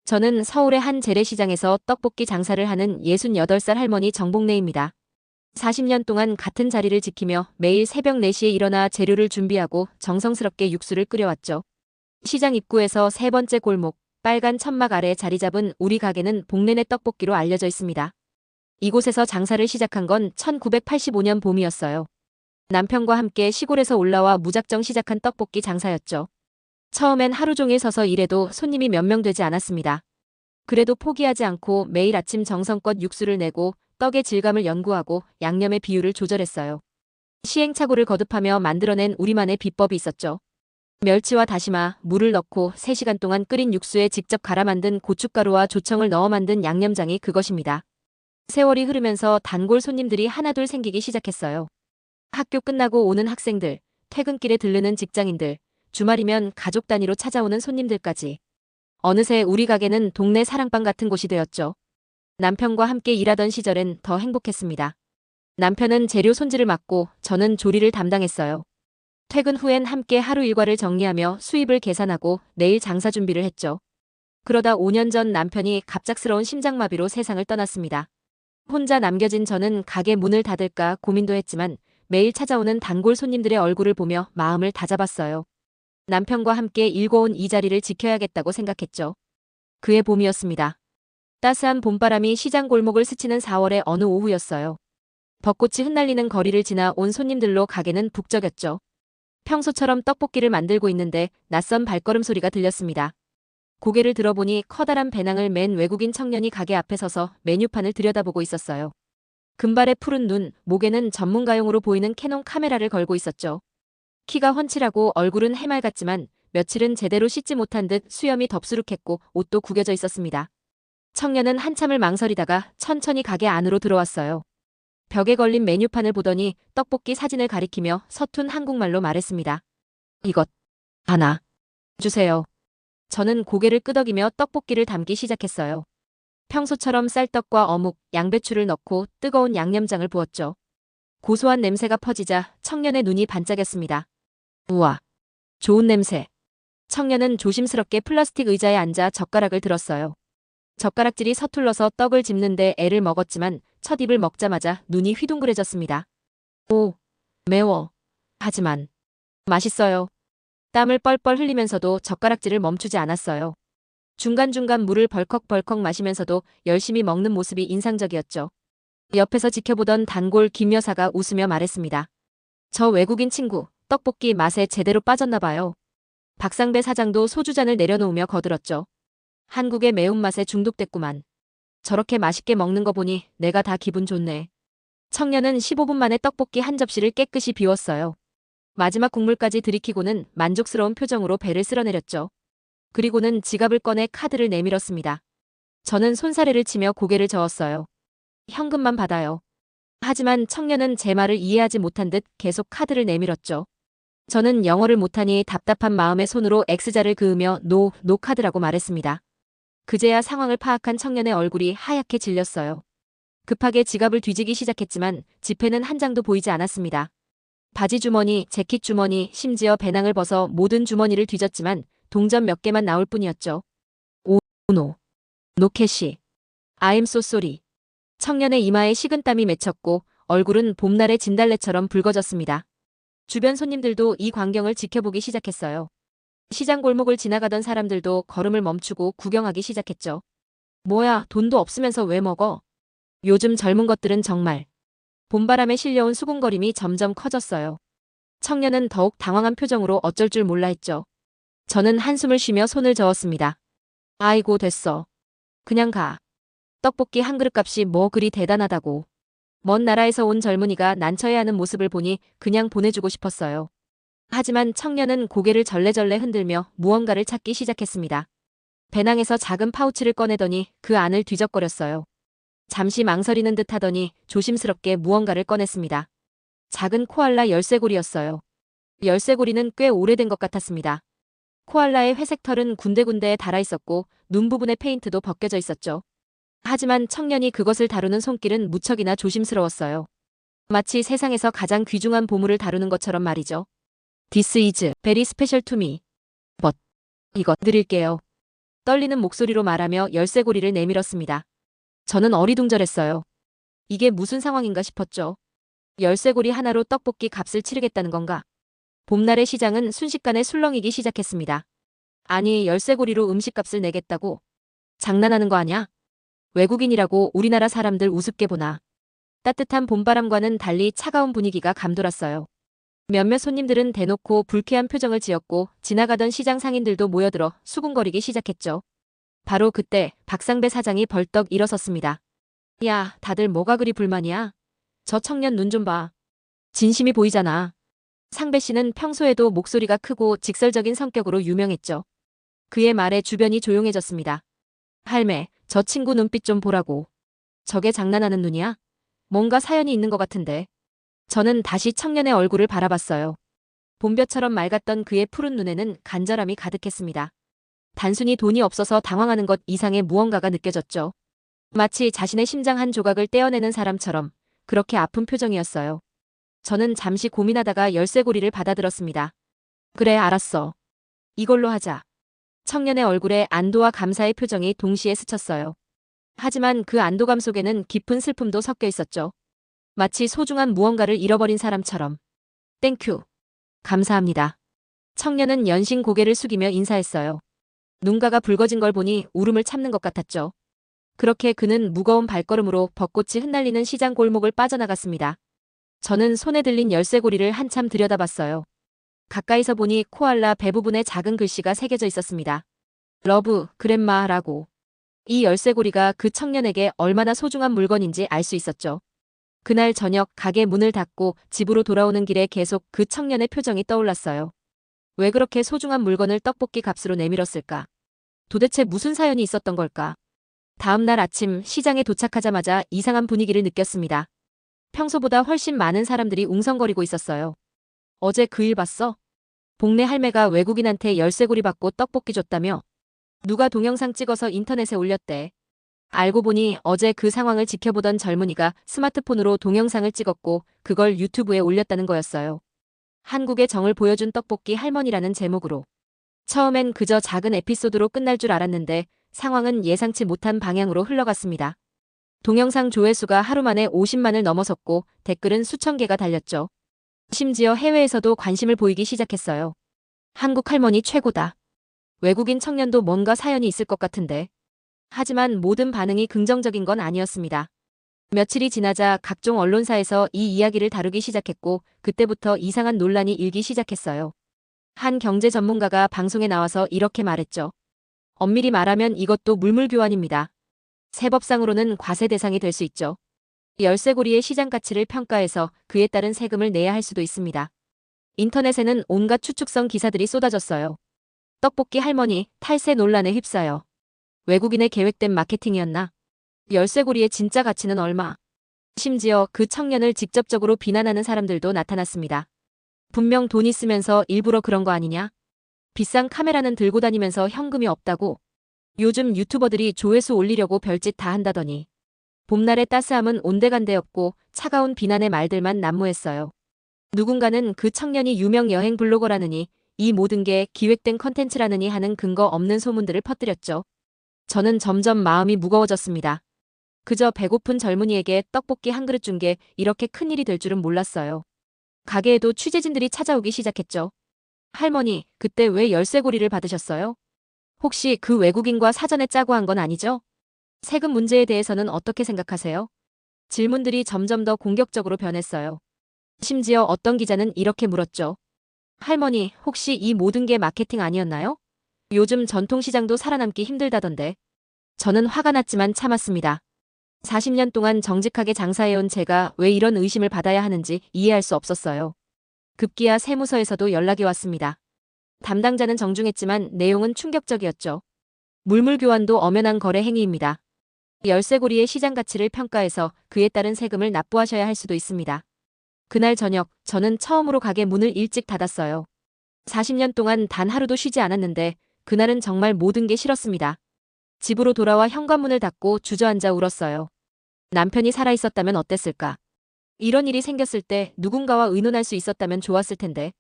저는 서울의 한 재래시장에서 떡볶이 장사를 하는 68살 할머니 정복래입니다. 40년 동안 같은 자리를 지키며 매일 새벽 4시에 일어나 재료를 준비하고 정성스럽게 육수를 끓여왔죠. 시장 입구에서 세 번째 골목, 빨간 천막 아래 자리 잡은 우리 가게는 복래네 떡볶이로 알려져 있습니다. 이곳에서 장사를 시작한 건 1985년 봄이었어요. 남편과 함께 시골에서 올라와 무작정 시작한 떡볶이 장사였죠. 처음엔 하루 종일 서서 일해도 손님이 몇 명 되지 않았습니다. 그래도 포기하지 않고 매일 아침 정성껏 육수를 내고 떡의 질감을 연구하고 양념의 비율을 조절했어요. 시행착오를 거듭하며 만들어낸 우리만의 비법이 있었죠. 멸치와 다시마, 물을 넣고 3시간 동안 끓인 육수에 직접 갈아 만든 고춧가루와 조청을 넣어 만든 양념장이 그것입니다. 세월이 흐르면서 단골 손님들이 하나둘 생기기 시작했어요. 학교 끝나고 오는 학생들, 퇴근길에 들르는 직장인들, 주말이면 가족 단위로 찾아오는 손님들까지. 어느새 우리 가게는 동네 사랑방 같은 곳이 되었죠. 남편과 함께 일하던 시절엔 더 행복했습니다. 남편은 재료 손질을 맡고 저는 조리를 담당했어요. 퇴근 후엔 함께 하루 일과를 정리하며 수입을 계산하고 내일 장사 준비를 했죠. 그러다 5년 전 남편이 갑작스러운 심장마비로 세상을 떠났습니다. 혼자 남겨진 저는 가게 문을 닫을까 고민도 했지만 매일 찾아오는 단골 손님들의 얼굴을 보며 마음을 다잡았어요. 남편과 함께 일궈온 이 자리를 지켜야겠다고 생각했죠. 그해 봄이었습니다. 따스한 봄바람이 시장 골목을 스치는 4월의 어느 오후였어요. 벚꽃이 흩날리는 거리를 지나 온 손님들로 가게는 북적였죠. 평소처럼 떡볶이를 만들고 있는데 낯선 발걸음 소리가 들렸습니다. 고개를 들어보니 커다란 배낭을 맨 외국인 청년이 가게 앞에 서서 메뉴판을 들여다보고 있었어요. 금발의 푸른 눈, 목에는 전문가용으로 보이는 캐논 카메라를 걸고 있었죠. 키가 훤칠하고 얼굴은 해맑았지만 며칠은 제대로 씻지 못한 듯 수염이 덥수룩했고 옷도 구겨져 있었습니다. 청년은 한참을 망설이다가 천천히 가게 안으로 들어왔어요. 벽에 걸린 메뉴판을 보더니 떡볶이 사진을 가리키며 서툰 한국말로 말했습니다. 이것 하나 주세요. 저는 고개를 끄덕이며 떡볶이를 담기 시작했어요. 평소처럼 쌀떡과 어묵, 양배추를 넣고 뜨거운 양념장을 부었죠. 고소한 냄새가 퍼지자 청년의 눈이 반짝였습니다. 우와, 좋은 냄새. 청년은 조심스럽게 플라스틱 의자에 앉아 젓가락을 들었어요. 젓가락질이 서툴러서 떡을 집는데 애를 먹었지만 첫 입을 먹자마자 눈이 휘둥그레졌습니다. 오, 매워. 하지만 맛있어요. 땀을 뻘뻘 흘리면서도 젓가락질을 멈추지 않았어요. 중간중간 물을 벌컥벌컥 마시면서도 열심히 먹는 모습이 인상적이었죠. 옆에서 지켜보던 단골 김 여사가 웃으며 말했습니다. 저 외국인 친구, 떡볶이 맛에 제대로 빠졌나 봐요. 박상배 사장도 소주잔을 내려놓으며 거들었죠. 한국의 매운맛에 중독됐구만. 저렇게 맛있게 먹는 거 보니 내가 다 기분 좋네. 청년은 15분 만에 떡볶이 한 접시를 깨끗이 비웠어요. 마지막 국물까지 들이키고는 만족스러운 표정으로 배를 쓸어내렸죠. 그리고는 지갑을 꺼내 카드를 내밀었습니다. 저는 손사래를 치며 고개를 저었어요. 현금만 받아요. 하지만 청년은 제 말을 이해하지 못한 듯 계속 카드를 내밀었죠. 저는 영어를 못하니 답답한 마음에 손으로 X자를 그으며 노 카드라고 말했습니다. 그제야 상황을 파악한 청년의 얼굴이 하얗게 질렸어요. 급하게 지갑을 뒤지기 시작했지만 지폐는 한 장도 보이지 않았습니다. 바지 주머니, 재킷 주머니, 심지어 배낭을 벗어 모든 주머니를 뒤졌지만 동전 몇 개만 나올 뿐이었죠. 노 캐시. I'm so sorry. 청년의 이마에 식은땀이 맺혔고 얼굴은 봄날의 진달래처럼 붉어졌습니다. 주변 손님들도 이 광경을 지켜보기 시작했어요. 시장 골목을 지나가던 사람들도 걸음을 멈추고 구경하기 시작했죠. 뭐야, 돈도 없으면서 왜 먹어? 요즘 젊은 것들은 정말. 봄바람에 실려온 수군거림이 점점 커졌어요. 청년은 더욱 당황한 표정으로 어쩔 줄 몰라 했죠. 저는 한숨을 쉬며 손을 저었습니다. 아이고 됐어. 그냥 가. 떡볶이 한 그릇 값이 뭐 그리 대단하다고. 먼 나라에서 온 젊은이가 난처해하는 모습을 보니 그냥 보내주고 싶었어요. 하지만 청년은 고개를 절레절레 흔들며 무언가를 찾기 시작했습니다. 배낭에서 작은 파우치를 꺼내더니 그 안을 뒤적거렸어요. 잠시 망설이는 듯 하더니 조심스럽게 무언가를 꺼냈습니다. 작은 코알라 열쇠고리였어요. 열쇠고리는 꽤 오래된 것 같았습니다. 코알라의 회색 털은 군데군데에 달아있었고 눈 부분의 페인트도 벗겨져 있었죠. 하지만 청년이 그것을 다루는 손길은 무척이나 조심스러웠어요. 마치 세상에서 가장 귀중한 보물을 다루는 것처럼 말이죠. This is very special to me. But 이것 드릴게요. 떨리는 목소리로 말하며 열쇠고리를 내밀었습니다. 저는 어리둥절했어요. 이게 무슨 상황인가 싶었죠. 열쇠고리 하나로 떡볶이 값을 치르겠다는 건가? 봄날의 시장은 순식간에 술렁이기 시작했습니다. 아니, 열쇠고리로 음식값을 내겠다고? 장난하는 거 아냐? 외국인이라고 우리나라 사람들 우습게 보나? 따뜻한 봄바람과는 달리 차가운 분위기가 감돌았어요. 몇몇 손님들은 대놓고 불쾌한 표정을 지었고 지나가던 시장 상인들도 모여들어 수군거리기 시작했죠. 바로 그때 박상배 사장이 벌떡 일어섰습니다. 야, 다들 뭐가 그리 불만이야? 저 청년 눈 좀 봐. 진심이 보이잖아. 상배 씨는 평소에도 목소리가 크고 직설적인 성격으로 유명했죠. 그의 말에 주변이 조용해졌습니다. 할매, 저 친구 눈빛 좀 보라고. 저게 장난하는 눈이야? 뭔가 사연이 있는 것 같은데. 저는 다시 청년의 얼굴을 바라봤어요. 봄볕처럼 맑았던 그의 푸른 눈에는 간절함이 가득했습니다. 단순히 돈이 없어서 당황하는 것 이상의 무언가가 느껴졌죠. 마치 자신의 심장 한 조각을 떼어내는 사람처럼 그렇게 아픈 표정이었어요. 저는 잠시 고민하다가 열쇠고리를 받아들었습니다. 그래, 알았어. 이걸로 하자. 청년의 얼굴에 안도와 감사의 표정이 동시에 스쳤어요. 하지만 그 안도감 속에는 깊은 슬픔도 섞여 있었죠. 마치 소중한 무언가를 잃어버린 사람처럼. 땡큐. 감사합니다. 청년은 연신 고개를 숙이며 인사했어요. 눈가가 붉어진 걸 보니 울음을 참는 것 같았죠. 그렇게 그는 무거운 발걸음으로 벚꽃이 흩날리는 시장 골목을 빠져나갔습니다. 저는 손에 들린 열쇠고리를 한참 들여다봤어요. 가까이서 보니 코알라 배 부분에 작은 글씨가 새겨져 있었습니다. 러브, 그랜마라고. 이 열쇠고리가 그 청년에게 얼마나 소중한 물건인지 알 수 있었죠. 그날 저녁 가게 문을 닫고 집으로 돌아오는 길에 계속 그 청년의 표정이 떠올랐어요. 왜 그렇게 소중한 물건을 떡볶이 값으로 내밀었을까? 도대체 무슨 사연이 있었던 걸까? 다음 날 아침 시장에 도착하자마자 이상한 분위기를 느꼈습니다. 평소보다 훨씬 많은 사람들이 웅성거리고 있었어요. 어제 그 일 봤어? 복내 할매가 외국인한테 열쇠고리 받고 떡볶이 줬다며? 누가 동영상 찍어서 인터넷에 올렸대. 알고 보니 어제 그 상황을 지켜보던 젊은이가 스마트폰으로 동영상을 찍었고 그걸 유튜브에 올렸다는 거였어요. 한국의 정을 보여준 떡볶이 할머니라는 제목으로. 처음엔 그저 작은 에피소드로 끝날 줄 알았는데 상황은 예상치 못한 방향으로 흘러갔습니다. 동영상 조회수가 하루 만에 50만을 넘어섰고 댓글은 수천 개가 달렸죠. 심지어 해외에서도 관심을 보이기 시작했어요. 한국 할머니 최고다. 외국인 청년도 뭔가 사연이 있을 것 같은데. 하지만 모든 반응이 긍정적인 건 아니었습니다. 며칠이 지나자 각종 언론사에서 이 이야기를 다루기 시작했고 그때부터 이상한 논란이 일기 시작했어요. 한 경제 전문가가 방송에 나와서 이렇게 말했죠. 엄밀히 말하면 이것도 물물교환입니다. 세법상으로는 과세 대상이 될 수 있죠. 열쇠고리의 시장 가치를 평가해서 그에 따른 세금을 내야 할 수도 있습니다. 인터넷에는 온갖 추측성 기사들이 쏟아졌어요. 떡볶이 할머니 탈세 논란에 휩싸여. 외국인의 계획된 마케팅이었나? 열쇠고리의 진짜 가치는 얼마? 심지어 그 청년을 직접적으로 비난하는 사람들도 나타났습니다. 분명 돈 있으면서 일부러 그런 거 아니냐? 비싼 카메라는 들고 다니면서 현금이 없다고? 요즘 유튜버들이 조회수 올리려고 별짓 다 한다더니. 봄날의 따스함은 온데간데 없고 차가운 비난의 말들만 난무했어요. 누군가는 그 청년이 유명 여행 블로거라느니 이 모든 게 기획된 컨텐츠라느니 하는 근거 없는 소문들을 퍼뜨렸죠. 저는 점점 마음이 무거워졌습니다. 그저 배고픈 젊은이에게 떡볶이 한 그릇 준 게 이렇게 큰일이 될 줄은 몰랐어요. 가게에도 취재진들이 찾아오기 시작했죠. 할머니, 그때 왜 열쇠고리를 받으셨어요? 혹시 그 외국인과 사전에 짜고 한 건 아니죠? 세금 문제에 대해서는 어떻게 생각하세요? 질문들이 점점 더 공격적으로 변했어요. 심지어 어떤 기자는 이렇게 물었죠. 할머니, 혹시 이 모든 게 마케팅 아니었나요? 요즘 전통시장도 살아남기 힘들다던데. 저는 화가 났지만 참았습니다. 40년 동안 정직하게 장사해온 제가 왜 이런 의심을 받아야 하는지 이해할 수 없었어요. 급기야 세무서에서도 연락이 왔습니다. 담당자는 정중했지만 내용은 충격적이었죠. 물물교환도 엄연한 거래 행위입니다. 열쇠고리의 시장 가치를 평가해서 그에 따른 세금을 납부하셔야 할 수도 있습니다. 그날 저녁 저는 처음으로 가게 문을 일찍 닫았어요. 40년 동안 단 하루도 쉬지 않았는데 그날은 정말 모든 게 싫었습니다. 집으로 돌아와 현관문을 닫고 주저앉아 울었어요. 남편이 살아있었다면 어땠을까? 이런 일이 생겼을 때 누군가와 의논할 수 있었다면 좋았을 텐데.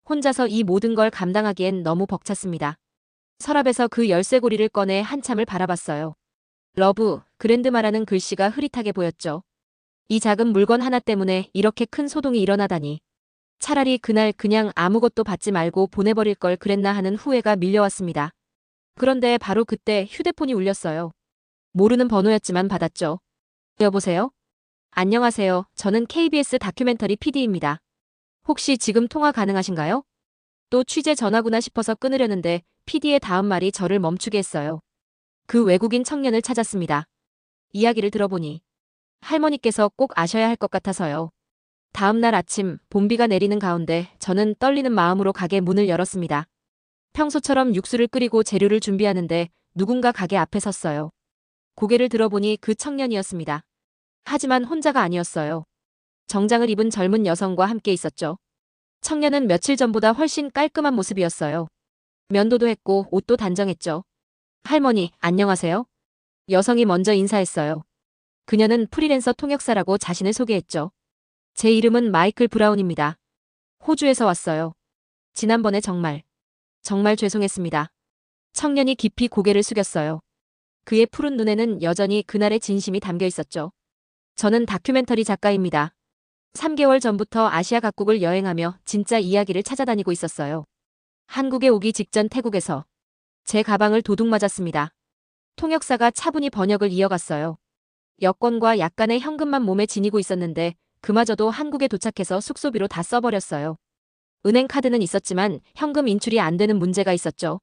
혼자서 이 모든 걸 감당하기엔 너무 벅찼습니다. 서랍에서 그 열쇠고리를 꺼내 한참을 바라봤어요. 러브, 그랜드마라는 글씨가 흐릿하게 보였죠. 이 작은 물건 하나 때문에 이렇게 큰 소동이 일어나다니. 차라리 그날 그냥 아무것도 받지 말고 보내버릴 걸 그랬나 하는 후회가 밀려왔습니다. 그런데 바로 그때 휴대폰이 울렸어요. 모르는 번호였지만 받았죠. 여보세요? 안녕하세요. 저는 KBS 다큐멘터리 PD입니다. 혹시 지금 통화 가능하신가요? 또 취재 전화구나 싶어서 끊으려는데 PD의 다음 말이 저를 멈추게 했어요. 그 외국인 청년을 찾았습니다. 이야기를 들어보니 할머니께서 꼭 아셔야 할 것 같아서요. 다음 날 아침 봄비가 내리는 가운데 저는 떨리는 마음으로 가게 문을 열었습니다. 평소처럼 육수를 끓이고 재료를 준비하는데 누군가 가게 앞에 섰어요. 고개를 들어보니 그 청년이었습니다. 하지만 혼자가 아니었어요. 정장을 입은 젊은 여성과 함께 있었죠. 청년은 며칠 전보다 훨씬 깔끔한 모습이었어요. 면도도 했고 옷도 단정했죠. 할머니, 안녕하세요. 여성이 먼저 인사했어요. 그녀는 프리랜서 통역사라고 자신을 소개했죠. 제 이름은 마이클 브라운입니다. 호주에서 왔어요. 지난번에 정말 죄송했습니다. 청년이 깊이 고개를 숙였어요. 그의 푸른 눈에는 여전히 그날의 진심이 담겨 있었죠. 저는 다큐멘터리 작가입니다. 3개월 전부터 아시아 각국을 여행하며 진짜 이야기를 찾아다니고 있었어요. 한국에 오기 직전 태국에서 제 가방을 도둑 맞았습니다. 통역사가 차분히 번역을 이어갔어요. 여권과 약간의 현금만 몸에 지니고 있었는데 그마저도 한국에 도착해서 숙소비로 다 써버렸어요. 은행 카드는 있었지만 현금 인출이 안 되는 문제가 있었죠.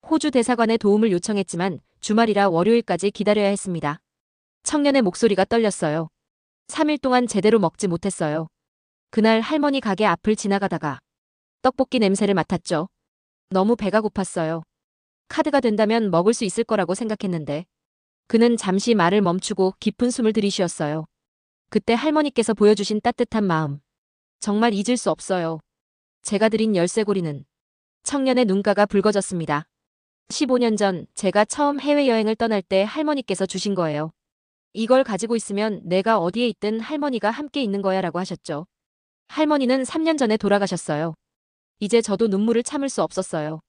호주 대사관에 도움을 요청했지만 주말이라 월요일까지 기다려야 했습니다. 청년의 목소리가 떨렸어요. 3일 동안 제대로 먹지 못했어요. 그날 할머니 가게 앞을 지나가다가 떡볶이 냄새를 맡았죠. 너무 배가 고팠어요. 카드가 된다면 먹을 수 있을 거라고 생각했는데 그는 잠시 말을 멈추고 깊은 숨을 들이쉬었어요. 그때 할머니께서 보여주신 따뜻한 마음. 정말 잊을 수 없어요. 제가 드린 열쇠고리는 청년의 눈가가 붉어졌습니다. 15년 전 제가 처음 해외여행을 떠날 때 할머니께서 주신 거예요. 이걸 가지고 있으면 내가 어디에 있든 할머니가 함께 있는 거야 라고 하셨죠. 할머니는 3년 전에 돌아가셨어요. 이제 저도 눈물을 참을 수 없었어요.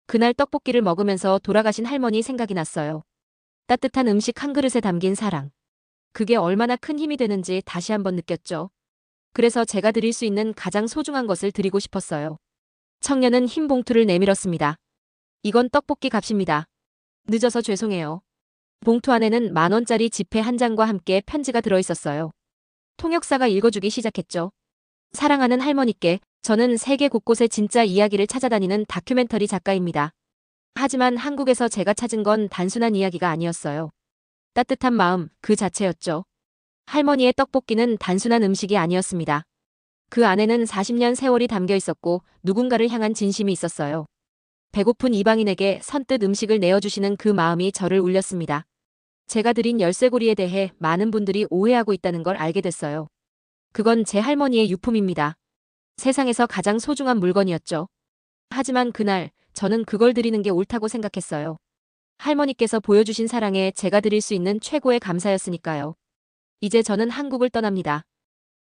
그날 떡볶이를 먹으면서 돌아가신 할머니 생각이 났어요. 따뜻한 음식 한 그릇에 담긴 사랑. 그게 얼마나 큰 힘이 되는지 다시 한번 느꼈죠. 그래서 제가 드릴 수 있는 가장 소중한 것을 드리고 싶었어요. 청년은 흰 봉투를 내밀었습니다. 이건 떡볶이 값입니다. 늦어서 죄송해요. 봉투 안에는 10,000원짜리 지폐 한 장과 함께 편지가 들어있었어요. 통역사가 읽어주기 시작했죠. 사랑하는 할머니께 저는 세계 곳곳에 진짜 이야기를 찾아다니는 다큐멘터리 작가입니다. 하지만 한국에서 제가 찾은 건 단순한 이야기가 아니었어요. 따뜻한 마음 그 자체였죠. 할머니의 떡볶이는 단순한 음식이 아니었습니다. 그 안에는 40년 세월이 담겨 있었고 누군가를 향한 진심이 있었어요. 배고픈 이방인에게 선뜻 음식을 내어주시는 그 마음이 저를 울렸습니다. 제가 드린 열쇠고리에 대해 많은 분들이 오해하고 있다는 걸 알게 됐어요. 그건 제 할머니의 유품입니다. 세상에서 가장 소중한 물건이었죠. 하지만 그날 저는 그걸 드리는 게 옳다고 생각했어요. 할머니께서 보여주신 사랑에 제가 드릴 수 있는 최고의 감사였으니까요. 이제 저는 한국을 떠납니다.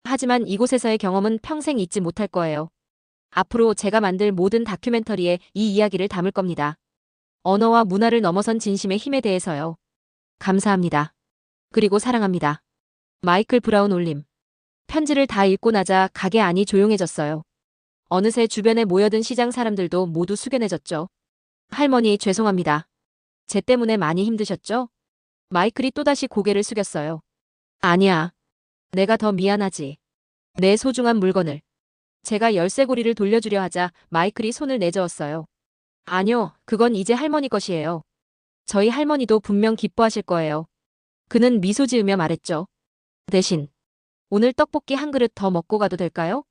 하지만 이곳에서의 경험은 평생 잊지 못할 거예요. 앞으로 제가 만들 모든 다큐멘터리에 이 이야기를 담을 겁니다. 언어와 문화를 넘어선 진심의 힘에 대해서요. 감사합니다. 그리고 사랑합니다. 마이클 브라운 올림. 편지를 다 읽고 나자 가게 안이 조용해졌어요. 어느새 주변에 모여든 시장 사람들도 모두 숙연해졌죠. 할머니 죄송합니다. 제 때문에 많이 힘드셨죠? 마이클이 또다시 고개를 숙였어요. 아니야. 내가 더 미안하지. 내 소중한 물건을. 제가 열쇠고리를 돌려주려 하자 마이클이 손을 내저었어요. 아니요, 그건 이제 할머니 것이에요. 저희 할머니도 분명 기뻐하실 거예요. 그는 미소 지으며 말했죠. 대신 오늘 떡볶이 한 그릇 더 먹고 가도 될까요?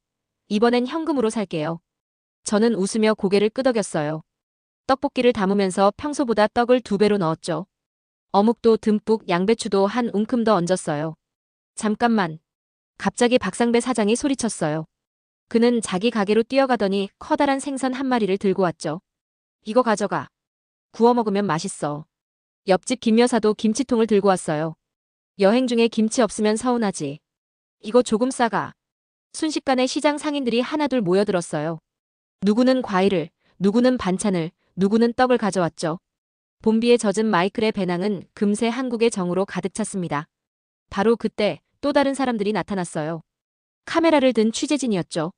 이번엔 현금으로 살게요. 저는 웃으며 고개를 끄덕였어요. 떡볶이를 담으면서 평소보다 떡을 2배로 넣었죠. 어묵도 듬뿍 양배추도 한 움큼 더 얹었어요. 잠깐만. 갑자기 박상배 사장이 소리쳤어요. 그는 자기 가게로 뛰어가더니 커다란 생선 한 마리를 들고 왔죠. 이거 가져가. 구워 먹으면 맛있어. 옆집 김 여사도 김치통을 들고 왔어요. 여행 중에 김치 없으면 서운하지. 이거 조금 싸가. 순식간에 시장 상인들이 하나둘 모여들었어요. 누구는 과일을, 누구는 반찬을, 누구는 떡을 가져왔죠. 본비에 젖은 마이클의 배낭은 금세 한국의 정으로 가득 찼습니다. 바로 그때 또 다른 사람들이 나타났어요. 카메라를 든 취재진이었죠.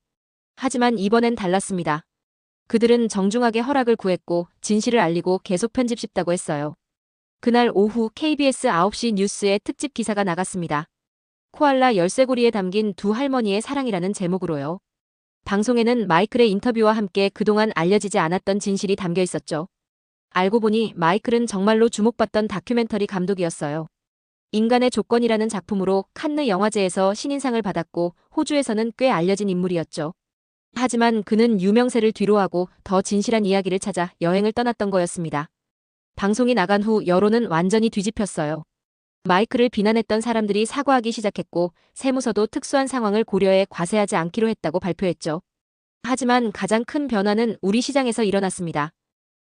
하지만 이번엔 달랐습니다. 그들은 정중하게 허락을 구했고 진실을 알리고 계속 편집쉽다고 했어요. 그날 오후 KBS 9시 뉴스에 특집 기사가 나갔습니다. 코알라 열쇠고리에 담긴 두 할머니의 사랑이라는 제목으로요. 방송에는 마이클의 인터뷰와 함께 그동안 알려지지 않았던 진실이 담겨 있었죠. 알고 보니 마이클은 정말로 주목받던 다큐멘터리 감독이었어요. 인간의 조건이라는 작품으로 칸느 영화제에서 신인상을 받았고 호주에서는 꽤 알려진 인물이었죠. 하지만 그는 유명세를 뒤로하고 더 진실한 이야기를 찾아 여행을 떠났던 거였습니다. 방송이 나간 후 여론은 완전히 뒤집혔어요. 마이클을 비난했던 사람들이 사과하기 시작했고 세무서도 특수한 상황을 고려해 과세하지 않기로 했다고 발표했죠. 하지만 가장 큰 변화는 우리 시장에서 일어났습니다.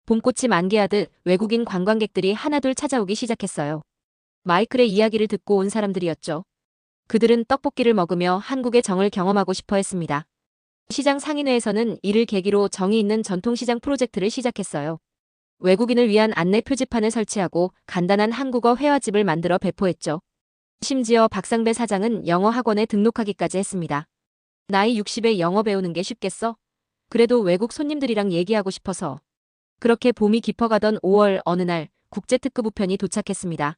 봄꽃이 만개하듯 외국인 관광객들이 하나둘 찾아오기 시작했어요. 마이클의 이야기를 듣고 온 사람들이었죠. 그들은 떡볶이를 먹으며 한국의 정을 경험하고 싶어 했습니다. 시장 상인회에서는 이를 계기로 정이 있는 전통시장 프로젝트를 시작했어요. 외국인을 위한 안내 표지판을 설치하고 간단한 한국어 회화집을 만들어 배포했죠. 심지어 박상배 사장은 영어 학원에 등록하기까지 했습니다. 나이 60에 영어 배우는 게 쉽겠어? 그래도 외국 손님들이랑 얘기하고 싶어서. 그렇게 봄이 깊어가던 5월 어느 날 국제특급 우편이 도착했습니다.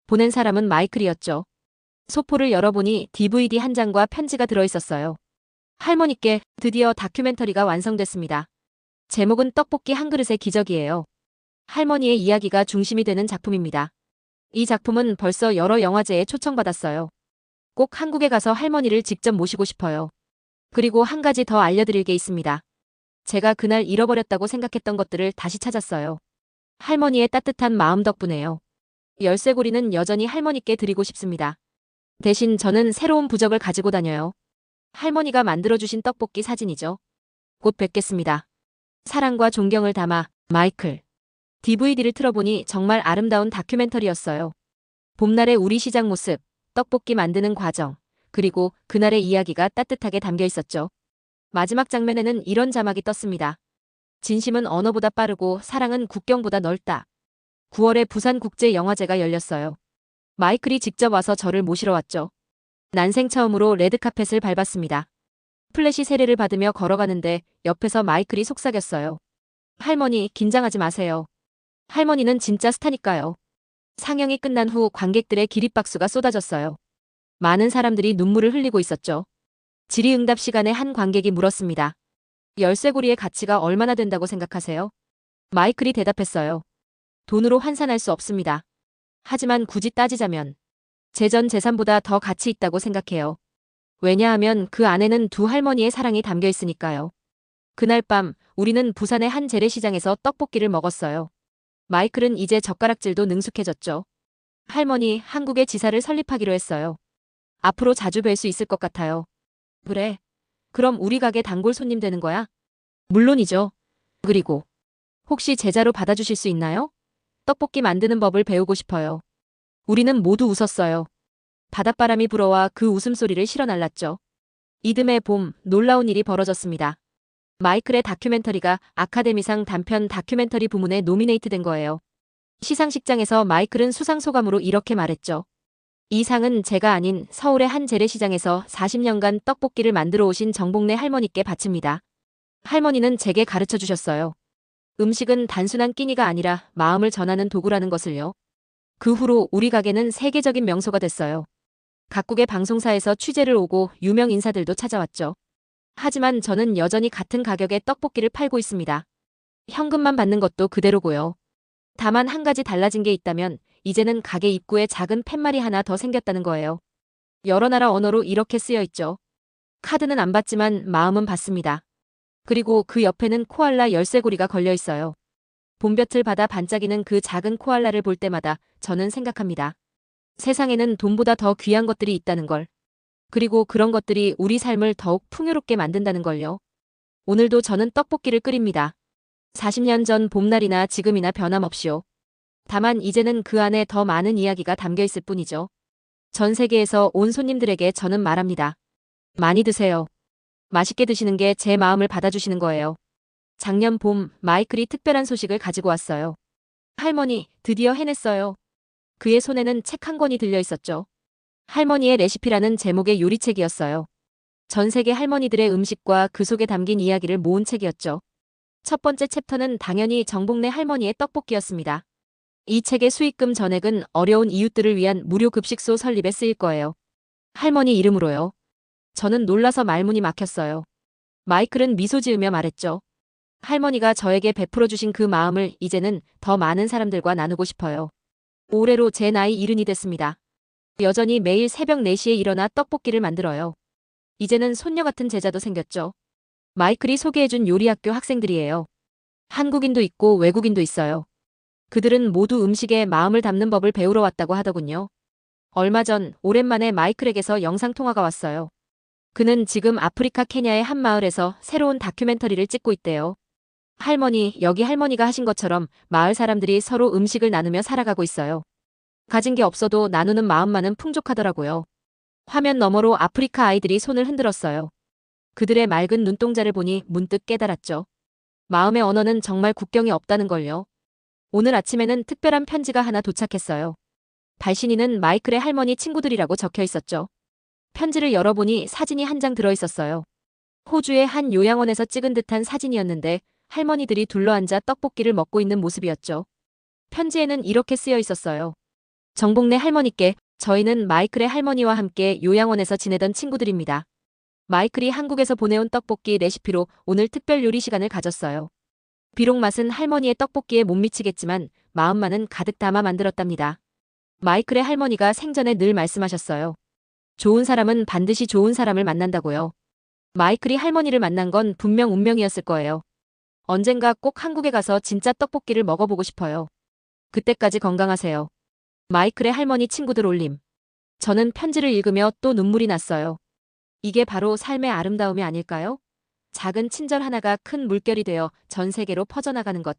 보낸 사람은 마이클이었죠. 소포를 열어보니 DVD 한 장과 편지가 들어있었어요. 할머니께 드디어 다큐멘터리가 완성됐습니다. 제목은 떡볶이 한 그릇의 기적이에요. 할머니의 이야기가 중심이 되는 작품입니다. 이 작품은 벌써 여러 영화제에 초청받았어요. 꼭 한국에 가서 할머니를 직접 모시고 싶어요. 그리고 한 가지 더 알려드릴 게 있습니다. 제가 그날 잃어버렸다고 생각했던 것들을 다시 찾았어요. 할머니의 따뜻한 마음 덕분에요. 열쇠고리는 여전히 할머니께 드리고 싶습니다. 대신 저는 새로운 부적을 가지고 다녀요. 할머니가 만들어주신 떡볶이 사진이죠. 곧 뵙겠습니다. 사랑과 존경을 담아 마이클. DVD를 틀어보니 정말 아름다운 다큐멘터리였어요. 봄날의 우리 시장 모습, 떡볶이 만드는 과정, 그리고 그날의 이야기가 따뜻하게 담겨 있었죠. 마지막 장면에는 이런 자막이 떴습니다. 진심은 언어보다 빠르고 사랑은 국경보다 넓다. 9월에 부산국제영화제가 열렸어요. 마이클이 직접 와서 저를 모시러 왔죠. 난생 처음으로 레드카펫을 밟았습니다. 플래시 세례를 받으며 걸어가는데 옆에서 마이클이 속삭였어요. 할머니, 긴장하지 마세요. 할머니는 진짜 스타니까요. 상영이 끝난 후 관객들의 기립박수가 쏟아졌어요. 많은 사람들이 눈물을 흘리고 있었죠. 질의응답 시간에 한 관객이 물었습니다. 열쇠고리의 가치가 얼마나 된다고 생각하세요? 마이클이 대답했어요. 돈으로 환산할 수 없습니다. 하지만 굳이 따지자면 제 전 재산보다 더 가치 있다고 생각해요. 왜냐하면 그 안에는 두 할머니의 사랑이 담겨 있으니까요. 그날 밤 우리는 부산의 한 재래시장에서 떡볶이를 먹었어요. 마이클은 이제 젓가락질도 능숙해졌죠. 할머니, 한국의 지사를 설립하기로 했어요. 앞으로 자주 뵐 수 있을 것 같아요. 그래. 그럼 우리 가게 단골 손님 되는 거야? 물론이죠. 그리고 혹시 제자로 받아주실 수 있나요? 떡볶이 만드는 법을 배우고 싶어요. 우리는 모두 웃었어요. 바닷바람이 불어와 그 웃음소리를 실어날랐죠. 이듬해 봄, 놀라운 일이 벌어졌습니다. 마이클의 다큐멘터리가 아카데미상 단편 다큐멘터리 부문에 노미네이트된 거예요. 시상식장에서 마이클은 수상소감으로 이렇게 말했죠. 이 상은 제가 아닌 서울의 한 재래시장에서 40년간 떡볶이를 만들어 오신 정복래 할머니께 바칩니다. 할머니는 제게 가르쳐 주셨어요. 음식은 단순한 끼니가 아니라 마음을 전하는 도구라는 것을요. 그 후로 우리 가게는 세계적인 명소가 됐어요. 각국의 방송사에서 취재를 오고 유명 인사들도 찾아왔죠. 하지만 저는 여전히 같은 가격에 떡볶이를 팔고 있습니다. 현금만 받는 것도 그대로고요. 다만 한 가지 달라진 게 있다면 이제는 가게 입구에 작은 팻말이 하나 더 생겼다는 거예요. 여러 나라 언어로 이렇게 쓰여 있죠. 카드는 안 받지만 마음은 받습니다. 그리고 그 옆에는 코알라 열쇠고리가 걸려 있어요. 봄볕을 받아 반짝이는 그 작은 코알라를 볼 때마다 저는 생각합니다. 세상에는 돈보다 더 귀한 것들이 있다는 걸. 그리고 그런 것들이 우리 삶을 더욱 풍요롭게 만든다는 걸요. 오늘도 저는 떡볶이를 끓입니다. 40년 전 봄날이나 지금이나 변함없이요. 다만 이제는 그 안에 더 많은 이야기가 담겨 있을 뿐이죠. 전 세계에서 온 손님들에게 저는 말합니다. 많이 드세요. 맛있게 드시는 게 제 마음을 받아주시는 거예요. 작년 봄 마이클이 특별한 소식을 가지고 왔어요. 할머니, 드디어 해냈어요. 그의 손에는 책 한 권이 들려 있었죠. 할머니의 레시피라는 제목의 요리책이었어요. 전 세계 할머니들의 음식과 그 속에 담긴 이야기를 모은 책이었죠. 첫 번째 챕터는 당연히 정복래 할머니의 떡볶이였습니다. 이 책의 수익금 전액은 어려운 이웃들을 위한 무료 급식소 설립에 쓰일 거예요. 할머니 이름으로요. 저는 놀라서 말문이 막혔어요. 마이클은 미소 지으며 말했죠. 할머니가 저에게 베풀어 주신 그 마음을 이제는 더 많은 사람들과 나누고 싶어요. 올해로 제 나이 70이 됐습니다. 여전히 매일 새벽 4시에 일어나 떡볶이를 만들어요. 이제는 손녀 같은 제자도 생겼죠. 마이클이 소개해준 요리학교 학생들이에요. 한국인도 있고 외국인도 있어요. 그들은 모두 음식에 마음을 담는 법을 배우러 왔다고 하더군요. 얼마 전 오랜만에 마이클에게서 영상통화가 왔어요. 그는 지금 아프리카 케냐의 한 마을에서 새로운 다큐멘터리를 찍고 있대요. 할머니, 여기 할머니가 하신 것처럼 마을 사람들이 서로 음식을 나누며 살아가고 있어요. 가진 게 없어도 나누는 마음만은 풍족하더라고요. 화면 너머로 아프리카 아이들이 손을 흔들었어요. 그들의 맑은 눈동자를 보니 문득 깨달았죠. 마음의 언어는 정말 국경이 없다는 걸요. 오늘 아침에는 특별한 편지가 하나 도착했어요. 발신인은 마이클의 할머니 친구들이라고 적혀 있었죠. 편지를 열어보니 사진이 한 장 들어있었어요. 호주의 한 요양원에서 찍은 듯한 사진이었는데 할머니들이 둘러앉아 떡볶이를 먹고 있는 모습이었죠. 편지에는 이렇게 쓰여 있었어요. 정복래 할머니께, 저희는 마이클의 할머니와 함께 요양원에서 지내던 친구들입니다. 마이클이 한국에서 보내온 떡볶이 레시피로 오늘 특별 요리 시간을 가졌어요. 비록 맛은 할머니의 떡볶이에 못 미치겠지만 마음만은 가득 담아 만들었답니다. 마이클의 할머니가 생전에 늘 말씀하셨어요. 좋은 사람은 반드시 좋은 사람을 만난다고요. 마이클이 할머니를 만난 건 분명 운명이었을 거예요. 언젠가 꼭 한국에 가서 진짜 떡볶이를 먹어보고 싶어요. 그때까지 건강하세요. 마이클의 할머니 친구들 올림. 저는 편지를 읽으며 또 눈물이 났어요. 이게 바로 삶의 아름다움이 아닐까요? 작은 친절 하나가 큰 물결이 되어 전 세계로 퍼져나가는 것.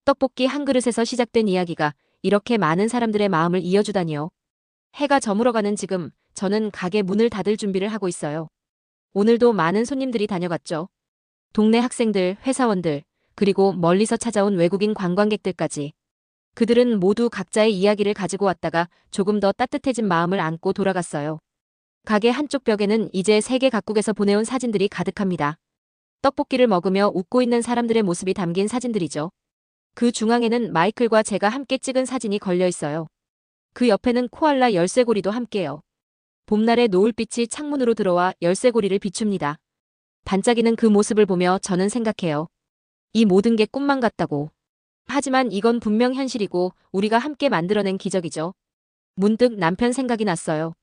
떡볶이 한 그릇에서 시작된 이야기가 이렇게 많은 사람들의 마음을 이어주다니요. 해가 저물어가는 지금 저는 가게 문을 닫을 준비를 하고 있어요. 오늘도 많은 손님들이 다녀갔죠. 동네 학생들, 회사원들, 그리고 멀리서 찾아온 외국인 관광객들까지. 그들은 모두 각자의 이야기를 가지고 왔다가 조금 더 따뜻해진 마음을 안고 돌아갔어요. 가게 한쪽 벽에는 이제 세계 각국에서 보내온 사진들이 가득합니다. 떡볶이를 먹으며 웃고 있는 사람들의 모습이 담긴 사진들이죠. 그 중앙에는 마이클과 제가 함께 찍은 사진이 걸려 있어요. 그 옆에는 코알라 열쇠고리도 함께요. 봄날의 노을빛이 창문으로 들어와 열쇠고리를 비춥니다. 반짝이는 그 모습을 보며 저는 생각해요. 이 모든 게 꿈만 같다고. 하지만 이건 분명 현실이고 우리가 함께 만들어낸 기적이죠. 문득 남편 생각이 났어요.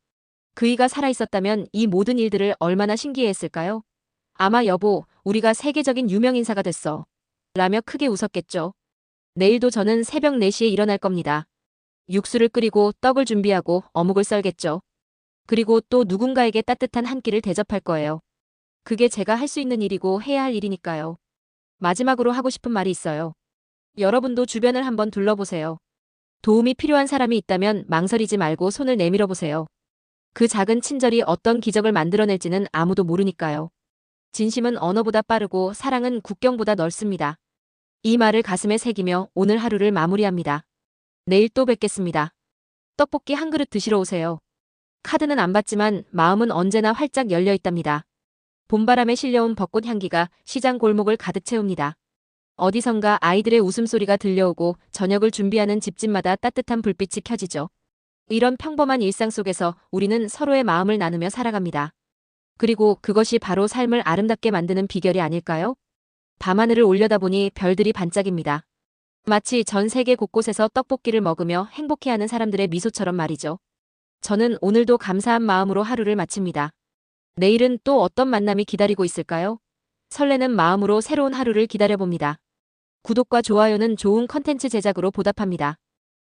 그이가 살아있었다면 이 모든 일들을 얼마나 신기해했을까요? 아마 여보, 우리가 세계적인 유명인사가 됐어. 라며 크게 웃었겠죠. 내일도 저는 새벽 4시에 일어날 겁니다. 육수를 끓이고 떡을 준비하고 어묵을 썰겠죠. 그리고 또 누군가에게 따뜻한 한 끼를 대접할 거예요. 그게 제가 할 수 있는 일이고 해야 할 일이니까요. 마지막으로 하고 싶은 말이 있어요. 여러분도 주변을 한번 둘러보세요. 도움이 필요한 사람이 있다면 망설이지 말고 손을 내밀어 보세요. 그 작은 친절이 어떤 기적을 만들어낼지는 아무도 모르니까요. 진심은 언어보다 빠르고 사랑은 국경보다 넓습니다. 이 말을 가슴에 새기며 오늘 하루를 마무리합니다. 내일 또 뵙겠습니다. 떡볶이 한 그릇 드시러 오세요. 카드는 안 받지만 마음은 언제나 활짝 열려 있답니다. 봄바람에 실려온 벚꽃 향기가 시장 골목을 가득 채웁니다. 어디선가 아이들의 웃음소리가 들려오고 저녁을 준비하는 집집마다 따뜻한 불빛이 켜지죠. 이런 평범한 일상 속에서 우리는 서로의 마음을 나누며 살아갑니다. 그리고 그것이 바로 삶을 아름답게 만드는 비결이 아닐까요? 밤하늘을 올려다보니 별들이 반짝입니다. 마치 전 세계 곳곳에서 떡볶이를 먹으며 행복해하는 사람들의 미소처럼 말이죠. 저는 오늘도 감사한 마음으로 하루를 마칩니다. 내일은 또 어떤 만남이 기다리고 있을까요? 설레는 마음으로 새로운 하루를 기다려봅니다. 구독과 좋아요는 좋은 컨텐츠 제작으로 보답합니다.